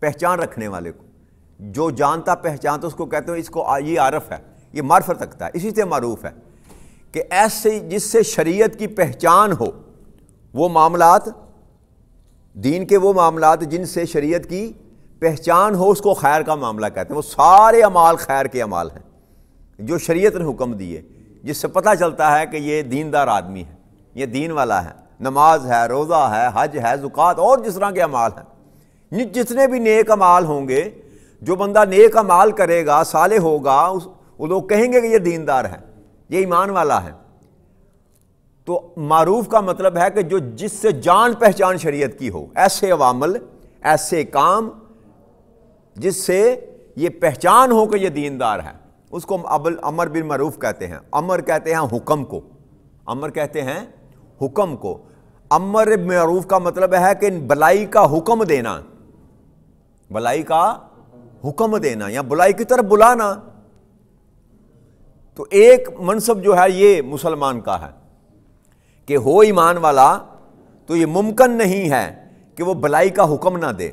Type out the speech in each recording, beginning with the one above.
پہچان رکھنے والے کو، جو جانتا پہچانتا اس کو کہتے ہیں، اس کو یہ عارف ہے، یہ معرفت رکھتا ہے، اسی سے معروف ہے کہ ایسے جس سے شریعت کی پہچان ہو، وہ معاملات دین کے وہ معاملات جن سے شریعت کی پہچان ہو، اس کو خیر کا معاملہ کہتے ہیں۔ وہ سارے اعمال خیر کے اعمال ہیں جو شریعت نے حکم دیے، جس سے پتہ چلتا ہے کہ یہ دیندار آدمی ہے، یہ دین والا ہے، نماز ہے، روزہ ہے، حج ہے، زکوٰۃ اور جس طرح کے اعمال ہیں، جتنے بھی نیک اعمال ہوں گے، جو بندہ نیک اعمال کرے گا، صالح ہوگا، وہ لوگ کہیں گے کہ یہ دیندار ہے، یہ ایمان والا ہے۔ تو معروف کا مطلب ہے کہ جو جس سے جان پہچان شریعت کی ہو، ایسے عوامل، ایسے کام جس سے یہ پہچان ہو کہ یہ دیندار ہے، اس کو امر بالمعروف کہتے ہیں۔ امر کہتے ہیں حکم کو، امر کہتے ہیں حکم کو۔ امر بالمعروف کا مطلب ہے کہ بلائی کا حکم دینا، بلائی کا حکم دینا یا بلائی کی طرف بلانا۔ تو ایک منصب جو ہے یہ مسلمان کا ہے کہ ہو ایمان والا تو یہ ممکن نہیں ہے کہ وہ بلائی کا حکم نہ دے،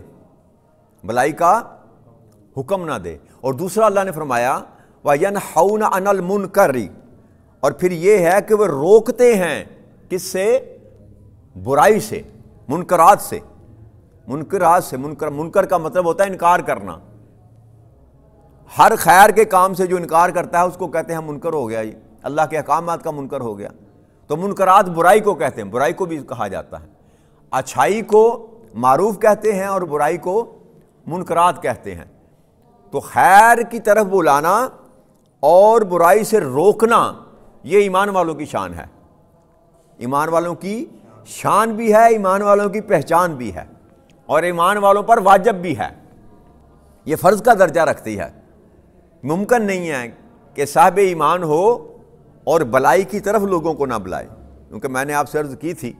بلائی کا حکم نہ دے۔ اور دوسرا اللہ نے فرمایا وَيَنْحَوْنَ عَنِ الْمُنْكَرِ، اور پھر یہ ہے کہ وہ روکتے ہیں کس سے؟ برائی سے، منکرات سے۔ منکرات سے، منکر کا مطلب ہوتا ہے انکار کرنا۔ ہر خیر کے کام سے جو انکار کرتا ہے اس کو کہتے ہیں منکر ہو گیا، یہ اللہ کے احکامات کا منکر ہو گیا۔ تو منکرات برائی کو کہتے ہیں، برائی کو بھی کہا جاتا ہے۔ اچھائی کو معروف کہتے ہیں اور برائی کو منکرات کہتے ہیں۔ تو خیر کی طرف بلانا اور برائی سے روکنا یہ ایمان والوں کی شان ہے، ایمان والوں کی شان بھی ہے، ایمان والوں کی پہچان بھی ہے، اور ایمان والوں پر واجب بھی ہے، یہ فرض کا درجہ رکھتی ہے۔ ممکن نہیں ہے کہ صاحب ایمان ہو اور بلائی کی طرف لوگوں کو نہ بلائے، کیونکہ میں نے آپ سے عرض کی تھی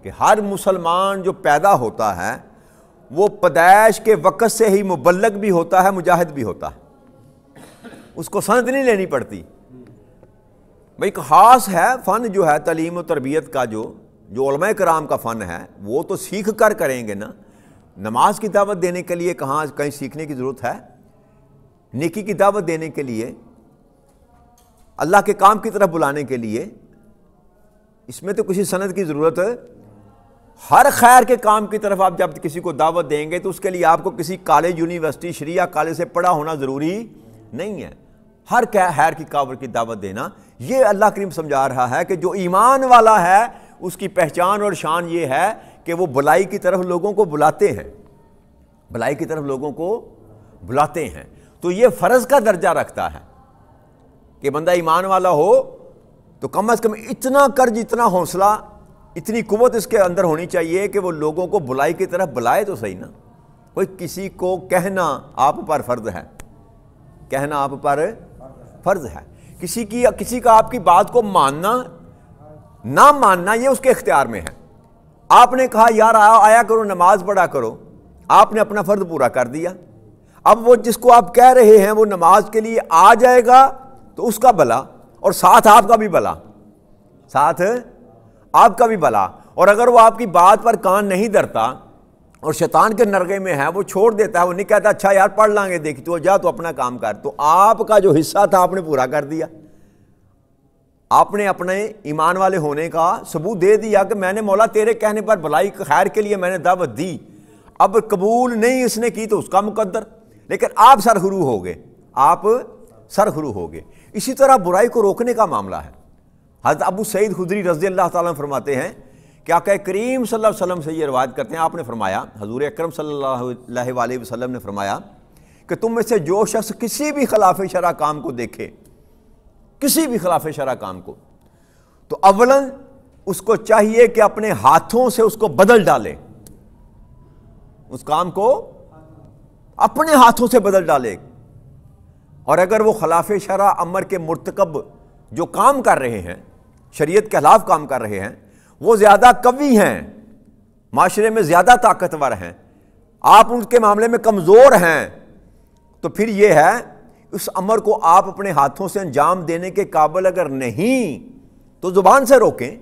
کہ ہر مسلمان جو پیدا ہوتا ہے وہ پیدائش کے وقت سے ہی مبلغ بھی ہوتا ہے، مجاہد بھی ہوتا ہے، اس کو سند نہیں لینی پڑتی۔ بھئی ایک خاص ہے فن جو ہے تعلیم و تربیت کا، جو علماء کرام کا فن ہے، وہ تو سیکھ کر کریں گے نا۔ نماز کی دعوت دینے کے لیے کہیں سیکھنے کی ضرورت ہے؟ نیکی کی دعوت دینے کے لیے، اللہ کے کام کی طرف بلانے کے لیے، اس میں تو کسی سند کی ضرورت ہے؟ ہر خیر کے کام کی طرف آپ جب کسی کو دعوت دیں گے تو اس کے لیے آپ کو کسی کالج، یونیورسٹی، شریعہ کالج سے پڑھا ہونا ضروری نہیں ہے۔ ہر خیر کی کاوڑ کی دعوت دینا، یہ اللہ کریم سمجھا رہا ہے کہ جو ایمان والا ہے اس کی پہچان اور شان یہ ہے کہ وہ بلائی کی طرف لوگوں کو بلاتے ہیں، بلائی کی طرف لوگوں کو بلاتے ہیں۔ تو یہ فرض کا درجہ رکھتا ہے کہ بندہ ایمان والا ہو تو کم از کم اتنا کر، جتنا حوصلہ، اتنی قوت اس کے اندر ہونی چاہیے کہ وہ لوگوں کو بلائی کی طرف بلائے تو صحیح نا۔ کوئی کسی کو کہنا آپ پر فرض ہے، کہنا آپ پر فرض ہے۔ کسی کا آپ کی بات کو ماننا نہ ماننا یہ اس کے اختیار میں ہے۔ آپ نے کہا یار آیا کرو، نماز پڑھا کرو، آپ نے اپنا فرض پورا کر دیا۔ اب وہ جس کو آپ کہہ رہے ہیں وہ نماز کے لیے آ جائے گا تو اس کا بھلا، اور ساتھ آپ کا بھی بھلا، ساتھ آپ کا بھی بھلا۔ اور اگر وہ آپ کی بات پر کان نہیں دھرتا اور شیطان کے نرغے میں ہے، وہ چھوڑ دیتا ہے، وہ نہیں کہتا اچھا یار پڑھ لیں گے، دیکھ تو جا تو اپنا کام کر، تو آپ کا جو حصہ تھا آپ نے پورا کر دیا۔ آپ نے اپنے ایمان والے ہونے کا ثبوت دے دیا کہ میں نے مولا تیرے کہنے پر بھلائی خیر کے لیے میں نے دعوت دی، اب قبول نہیں اس نے کی تو اس کا مقدر، لیکن آپ سرخرو ہو گئے، آپ سرخرو ہو گئے۔ اسی طرح برائی کو روکنے کا معاملہ ہے۔ حضرت ابو سعید خدری رضی اللہ تعالیٰ عنہ فرماتے ہیں کہ آقا کریم صلی اللہ علیہ وسلم سے یہ روایت کرتے ہیں، آپ نے فرمایا، حضور اکرم صلی اللہ علیہ وسلم نے فرمایا کہ تم میں سے جو شخص کسی بھی خلاف شرع کام کو دیکھے، کسی بھی خلاف شرع کام کو، تو اولاً اس کو چاہیے کہ اپنے ہاتھوں سے اس کو بدل ڈالے، اس کام کو اپنے ہاتھوں سے بدل ڈالے۔ اور اگر وہ خلاف شرع امر کے مرتکب جو کام کر رہے ہیں، شریعت کے خلاف کام کر رہے ہیں، وہ زیادہ قوی ہیں، معاشرے میں زیادہ طاقتور ہیں، آپ ان کے معاملے میں کمزور ہیں، تو پھر یہ ہے اس امر کو آپ اپنے ہاتھوں سے انجام دینے کے قابل اگر نہیں تو زبان سے روکیں،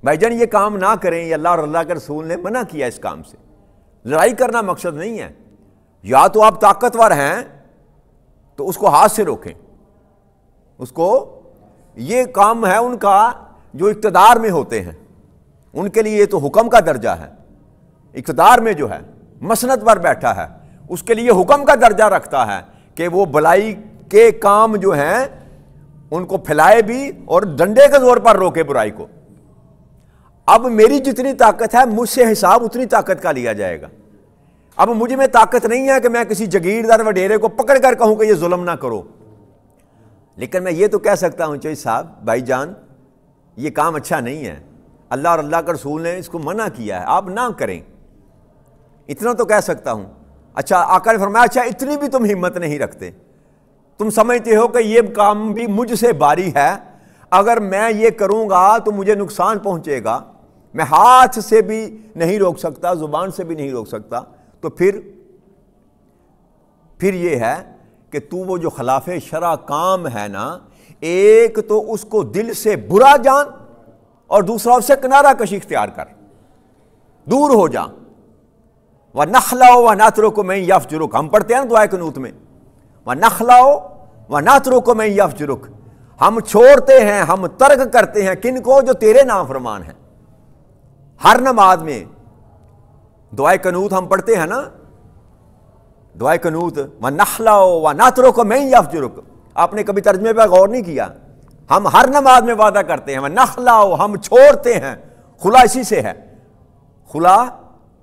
بھائی جان یہ کام نہ کریں، یہ اللہ اور اللہ کے رسول نے منع کیا اس کام سے، لڑائی کرنا مقصد نہیں ہے. یا تو آپ طاقتور ہیں تو اس کو ہاتھ سے روکیں. اس کو یہ کام ہے ان کا جو اقتدار میں ہوتے ہیں, ان کے لیے یہ تو حکم کا درجہ ہے. اقتدار میں جو ہے مسند پر بیٹھا ہے اس کے لیے حکم کا درجہ رکھتا ہے کہ وہ بلائی کے کام جو ہیں ان کو پھیلائے بھی اور ڈنڈے کے زور پر روکے برائی کو. اب میری جتنی طاقت ہے مجھ سے حساب اتنی طاقت کا لیا جائے گا. اب مجھ میں طاقت نہیں ہے کہ میں کسی جگیردار وڈیرے کو پکڑ کر کہوں کہ یہ ظلم نہ کرو, لیکن میں یہ تو کہہ سکتا ہوں چوئی صاحب بھائی جان یہ کام اچھا نہیں ہے, اللہ اور اللہ کے رسول نے اس کو منع کیا ہے, آپ نہ کریں. اتنا تو کہہ سکتا ہوں. اچھا آقا نے فرمایا اچھا اتنی بھی تم ہمت نہیں رکھتے, تم سمجھتے ہو کہ یہ کام بھی مجھ سے باری ہے, اگر میں یہ کروں گا تو مجھے نقصان پہنچے گا, میں ہاتھ سے بھی نہیں روک سکتا, زبان سے بھی نہیں روک سکتا, تو پھر یہ ہے کہ تو وہ جو خلاف شرع کام ہے نا, ایک تو اس کو دل سے برا جان اور دوسرا اس سے کنارہ کشی اختیار کر, دور ہو جا. وَنَخْلَعُ وَنَتْرُكُ مَن يَفْجُرُكَ, ہم پڑھتے ہیں نا دعائے قنوت میں وَنَخْلَعُ وَنَتْرُكُ مَن يَفْجُرُكَ, ہم چھوڑتے ہیں, ہم ترک کرتے ہیں کن کو, جو تیرے نافرمان ہیں. ہر نماز میں دعائے قنوت ہم پڑھتے ہیں نا, دعائے قنوت وَنَخْلَعُ وَنَتْرُكُ مَن يَفْجُرُكَ, آپ نے کبھی ترجمے پہ غور نہیں کیا؟ ہم ہر نماز میں وعدہ کرتے ہیں وَنَخْلَعُ, ہم چھوڑتے ہیں. خلا اسی سے ہے, خلا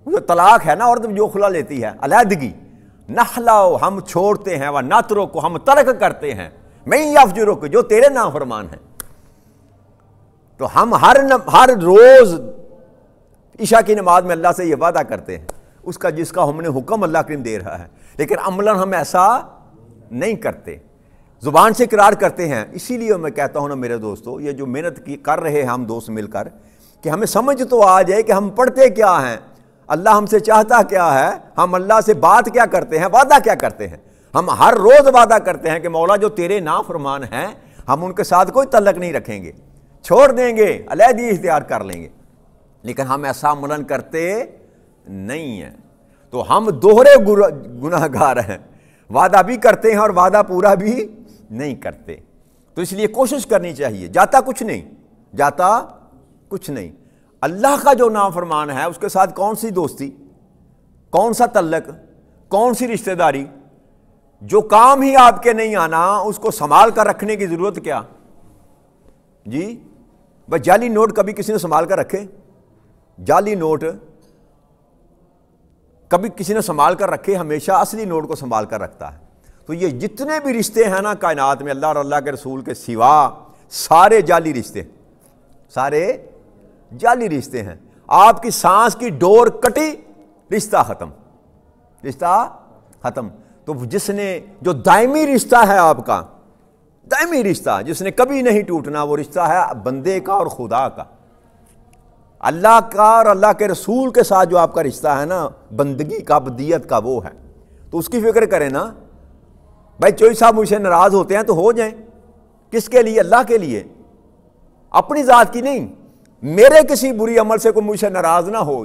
جو طلاق ہے نا, عورت جو خلا لیتی ہے علیحدگی. نخلعُ ہم چھوڑتے ہیں, وَنَتْرُكُ ہم ترک کرتے ہیں, مَن يَفْجُرُكَ جو تیرے نافرمان ہیں. تو ہم ہر روز عشاء کی نماز میں اللہ سے یہ وعدہ کرتے ہیں, اس کا جس کا ہم نے حکم اللہ کریم دے رہا ہے, لیکن عملاً ہم ایسا نہیں کرتے, زبان سے اقرار کرتے ہیں. اسی لیے میں کہتا ہوں نا میرے دوستو, یہ جو محنت کر رہے ہیں ہم دوست مل کر, کہ ہمیں سمجھ تو آ جائے کہ ہم پڑھتے کیا ہیں, اللہ ہم سے چاہتا کیا ہے, ہم اللہ سے بات کیا کرتے ہیں, وعدہ کیا کرتے ہیں. ہم ہر روز وعدہ کرتے ہیں کہ مولا جو تیرے نافرمان ہیں ہم ان کے ساتھ کوئی تعلق نہیں رکھیں گے, چھوڑ دیں گے, علیحدگی اختیار کر لیں گے, لیکن ہم ایسا عملاً کرتے نہیں ہیں. تو ہم دوہرے گناہ گار ہیں, وعدہ بھی کرتے ہیں اور وعدہ پورا بھی نہیں کرتے. تو اس لیے کوشش کرنی چاہیے, جاتا کچھ نہیں. اللہ کا جو نافرمان ہے اس کے ساتھ کون سی دوستی, کون سا تعلق, کون سی رشتہ داری. جو کام ہی آپ کے نہیں آنا اس کو سنبھال کر رکھنے کی ضرورت کیا جی. بس جعلی نوٹ کبھی کسی نے سنبھال کر رکھے, جعلی نوٹ کبھی کسی نے سنبھال کر رکھے, ہمیشہ اصلی نوٹ کو سنبھال کر رکھتا ہے. تو یہ جتنے بھی رشتے ہیں نا کائنات میں اللہ اور اللہ کے رسول کے سوا, سارے جعلی رشتے, سارے جعلی رشتے ہیں. آپ کی سانس کی ڈور کٹی, رشتہ ختم. تو جس نے جو دائمی رشتہ ہے آپ کا, دائمی رشتہ جس نے کبھی نہیں ٹوٹنا, وہ رشتہ ہے بندے کا اور خدا کا, اللہ کا اور اللہ کے رسول کے ساتھ جو آپ کا رشتہ ہے نا, بندگی کا, عبدیت کا, وہ ہے. تو اس کی فکر کریں نا. بھائی چوئی صاحب مجھ سے ناراض ہوتے ہیں تو ہو جائیں, کس کے لیے؟ اللہ کے لیے, اپنی ذات کی نہیں. میرے کسی بری عمل سے کوئی مجھ سے ناراض نہ ہو.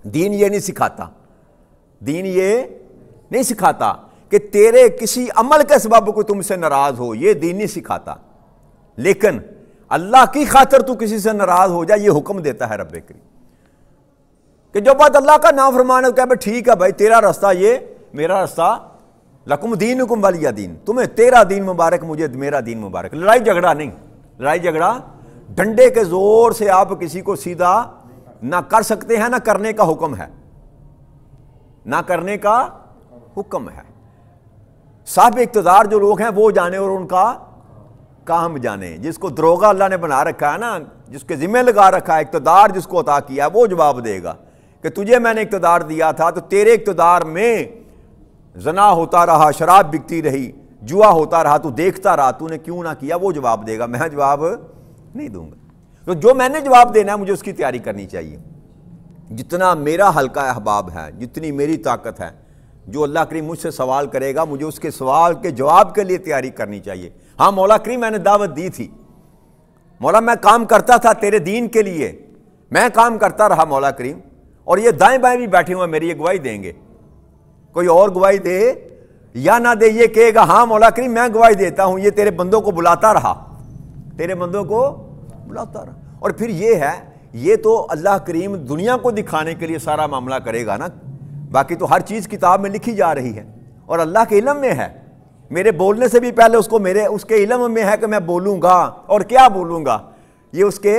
دین یہ نہیں سکھاتا, دین یہ نہیں سکھاتا کہ تیرے کسی عمل کے سبب کوئی تم سے ناراض ہو, یہ دین نہیں سکھاتا. لیکن اللہ کی خاطر تو کسی سے ناراض ہو جائے, یہ حکم دیتا ہے رب کریم. کہ جو بات اللہ کا نافرمان ہے, کہ ٹھیک ہے بھائی تیرا راستہ یہ, میرا راستہ, لکم دینکم ولی دین, تمہیں تیرا دین مبارک, مجھے میرا دین مبارک. لڑائی جھگڑا نہیں, لڑائی جھگڑا ڈنڈے کے زور سے آپ کسی کو سیدھا نہ کر سکتے ہیں, نہ کرنے کا حکم ہے, نہ کرنے کا حکم ہے. صاحب اقتدار جو لوگ ہیں وہ جانے اور ان کا کام جانے. جس کو دروغہ اللہ نے بنا رکھا ہے نا, جس کے ذمہ لگا رکھا ہے, اقتدار جس کو عطا کیا ہے, وہ جواب دے گا کہ تجھے میں نے اقتدار دیا تھا تو تیرے اقتدار میں زنا ہوتا رہا, شراب بکتی رہی, جوا ہوتا رہا, تو دیکھتا رہا, تو نے کیوں نہ کیا. وہ جواب دے گا, میں جواب نہیں دوں گا. تو جو میں نے جواب دینا ہے مجھے اس کی تیاری کرنی چاہیے. جتنا میرا حلقہ احباب ہے, جتنی میری طاقت ہے, جو اللہ کریم مجھ سے سوال کرے گا مجھے اس کے سوال کے جواب کے لیے تیاری کرنی چاہیے. ہاں مولا کریم میں نے دعوت دی تھی, مولا میں کام کرتا تھا تیرے دین کے لیے, میں کام کرتا رہا مولا کریم, اور یہ دائیں بائیں بھی بیٹھے ہوئے میری یہ گواہی دیں گے. کوئی اور گواہی دے یا نہ دے یہ کہے گا ہاں مولا کریم میں گواہی دیتا ہوں یہ تیرے بندوں کو بلاتا رہا, تیرے بندوں کو بلاتا رہا. اور پھر یہ ہے, یہ تو اللہ کریم دنیا کو دکھانے کے لیے سارا معاملہ کرے گا نا, باقی تو ہر چیز کتاب میں لکھی جا رہی ہے اور اللہ کے علم میں ہے. میرے بولنے سے بھی پہلے اس کے علم میں ہے کہ میں بولوں گا اور کیا بولوں گا. یہ اس کے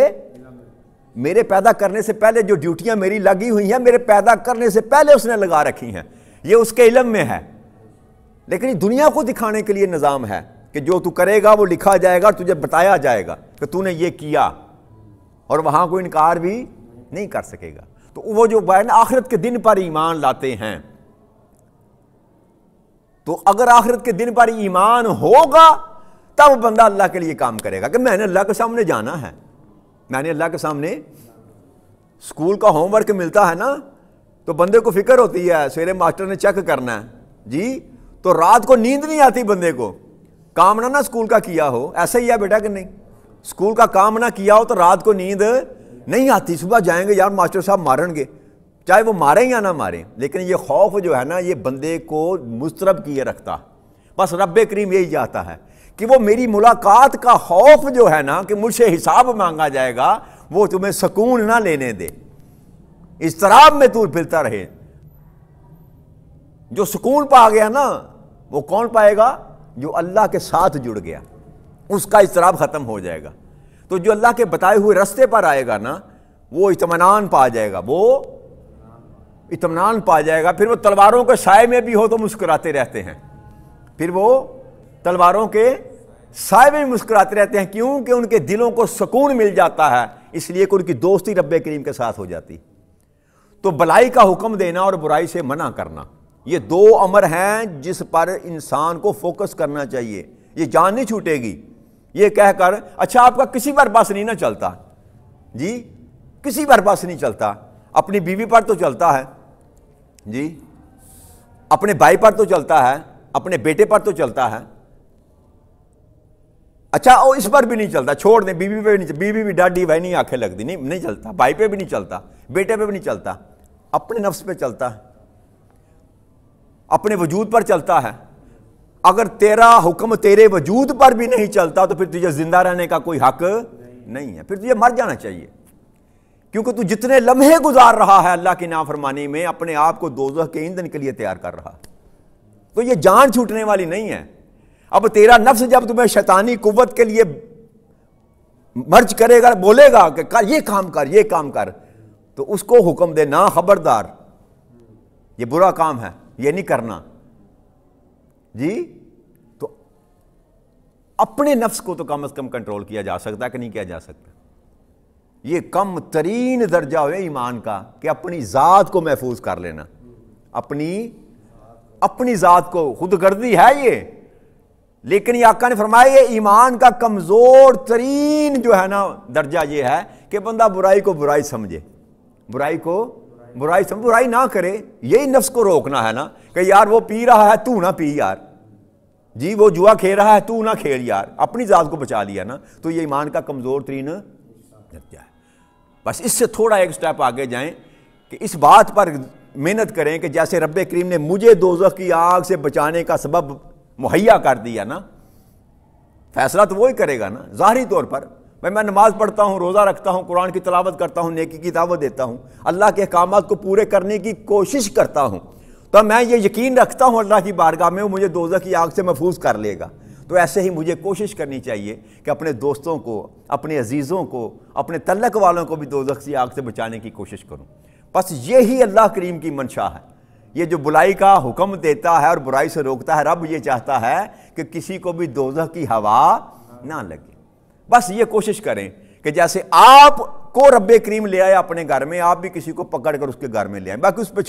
میرے پیدا کرنے سے پہلے جو ڈیوٹیاں میری لگی ہوئی ہیں, میرے پیدا کرنے سے پہلے اس نے لگا رکھی ہیں, یہ اس کے علم میں ہے. لیکن یہ دنیا کو دکھانے کے لیے نظام ہے کہ جو تو کرے گا وہ لکھا جائے گا اور تجھے بتایا جائے گا کہ تو نے یہ کیا, اور وہاں کوئی انکار بھی نہیں کر سکے گا. تو وہ جو آخرت کے دن پر ایمان لاتے ہیں, تو اگر آخرت کے دن پر ایمان ہوگا تب بندہ اللہ کے لیے کام کرے گا کہ میں نے اللہ کے سامنے جانا ہے. میں نے اللہ کے سامنے, اسکول کا ہوم ورک ملتا ہے نا تو بندے کو فکر ہوتی ہے سویرے ماسٹر نے چیک کرنا ہے جی, تو رات کو نیند نہیں آتی بندے کو, کام نہ اسکول کا کیا ہو. ایسا ہی ہے بیٹا کہ نہیں, اسکول کا کام نہ کیا ہو تو رات کو نیند نہیں آتی. صبح جائیں گے یار ماسٹر صاحب مارن گے, چاہے وہ ماریں یا نہ ماریں, لیکن یہ خوف جو ہے نا یہ بندے کو مضطرب کیے رکھتا. بس رب کریم یہی چاہتا ہے کہ وہ میری ملاقات کا خوف جو ہے نا کہ مجھ سے حساب مانگا جائے گا وہ تمہیں سکون نہ لینے دے, اضطراب میں تو پھرتا رہے. جو سکون پا گیا نا وہ کون پائے گا؟ جو اللہ کے ساتھ جڑ گیا, اس کا اضطراب ختم ہو جائے گا. تو جو اللہ کے بتائے ہوئے رستے پر آئے گا نا وہ اطمینان پا جائے گا, وہ اطمینان پا جائے گا. پھر وہ تلواروں کے سائے میں بھی ہو تو مسکراتے رہتے ہیں, پھر وہ تلواروں کے سائے میں مسکراتے رہتے ہیں. کیوں کہ ان کے دلوں کو سکون مل جاتا ہے, اس لیے کہ ان کی دوستی رب کریم کے ساتھ ہو جاتی. تو بلائی کا حکم دینا اور برائی سے منع کرنا, یہ دو امر ہیں جس پر انسان کو فوکس کرنا چاہیے. یہ جان نہیں چھوٹے گی یہ کہہ کر اچھا آپ کا کسی پر بس نہیں نہ چلتا جی, کسی پر بس نہیں چلتا. اپنی بیوی پر تو چلتا ہے جی, اپنے بھائی پر تو چلتا ہے, اپنے بیٹے پر تو چلتا ہے. اچھا وہ اس پر بھی نہیں چلتا, چھوڑ دیں, بیوی پہ بھی نہیں, بیوی بھی ڈاڈی بھائی نہیں آنکھیں لگ دی, نہیں چلتا. بھائی پہ بھی نہیں چلتا, بیٹے پہ بھی نہیں چلتا, اپنے نفس پہ چلتا ہے, اپنے وجود پر چلتا ہے. اگر تیرا حکم تیرے وجود پر بھی نہیں چلتا تو پھر تجھے زندہ رہنے کا کوئی حق نہیں ہے, پھر تجھے مر جانا چاہیے. کیونکہ تو جتنے لمحے گزار رہا ہے اللہ کی نافرمانی میں اپنے آپ کو دوزخ کے ایندھن کے لیے تیار کر رہا, تو یہ جان چھوٹنے والی نہیں ہے. اب تیرا نفس جب تمہیں شیطانی قوت کے لیے مرج کرے گا, بولے گا کہ یہ کام کر, یہ کام کر, تو اس کو حکم دے نا خبردار یہ برا کام ہے, یہ نہیں کرنا جی. تو اپنے نفس کو تو کم از کم کنٹرول کیا جا سکتا ہے کہ نہیں کیا جا سکتا. یہ کم ترین درجہ ہوئے ایمان کا کہ اپنی ذات کو محفوظ کر لینا, اپنی ذات کو. خود گردی ہے یہ, لیکن یہ آقا نے فرمایا یہ ایمان کا کمزور ترین جو ہے نا درجہ یہ ہے کہ بندہ برائی کو برائی سمجھے, برائی نہ کرے. یہی نفس کو روکنا ہے نا کہ یار وہ پی رہا ہے تو نہ پی یار جی, وہ جوا کھیل رہا ہے تو نہ کھیل یار, اپنی ذات کو بچا لیا نا. تو یہ ایمان کا کمزور ترین درجہ ہے. بس اس سے تھوڑا ایک سٹیپ آگے جائیں کہ اس بات پر محنت کریں کہ جیسے رب کریم نے مجھے دوزخ کی آگ سے بچانے کا سبب مہیا کر دیا نا, فیصلہ تو وہی کرے گا نا. ظاہری طور پر میں نماز پڑھتا ہوں, روزہ رکھتا ہوں, قرآن کی تلاوت کرتا ہوں, نیکی کی دعوت دیتا ہوں, اللہ کے احکامات کو پورے کرنے کی کوشش کرتا ہوں, تو میں یہ یقین رکھتا ہوں اللہ کی بارگاہ میں وہ مجھے دوزخ کی آگ سے محفوظ کر لے گا. تو ایسے ہی مجھے کوشش کرنی چاہیے کہ اپنے دوستوں کو, اپنے عزیزوں کو, اپنے تعلق والوں کو بھی دوزخ کی آگ سے بچانے کی کوشش کروں. بس یہی اللہ کریم کی منشا ہے. یہ جو بلائی کا حکم دیتا ہے اور برائی سے روکتا ہے, رب یہ چاہتا ہے کہ کسی کو بھی دوزخ کی ہوا نہ لگے. بس یہ کوشش کریں کہ جیسے آپ کو رب کریم لے آئے اپنے گھر میں, آپ بھی کسی کو پکڑ کر اس کے گھر میں لے آئیں, باقی اس پہ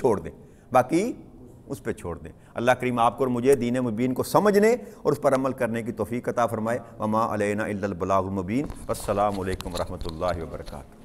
چھوڑ دیں. اللہ کریم آپ کو اور مجھے دین مبین کو سمجھنے اور اس پر عمل کرنے کی توفیق عطا فرمائے. وما علینا الا البلاغ المبین. السلام علیکم ورحمۃ اللہ وبرکاتہ.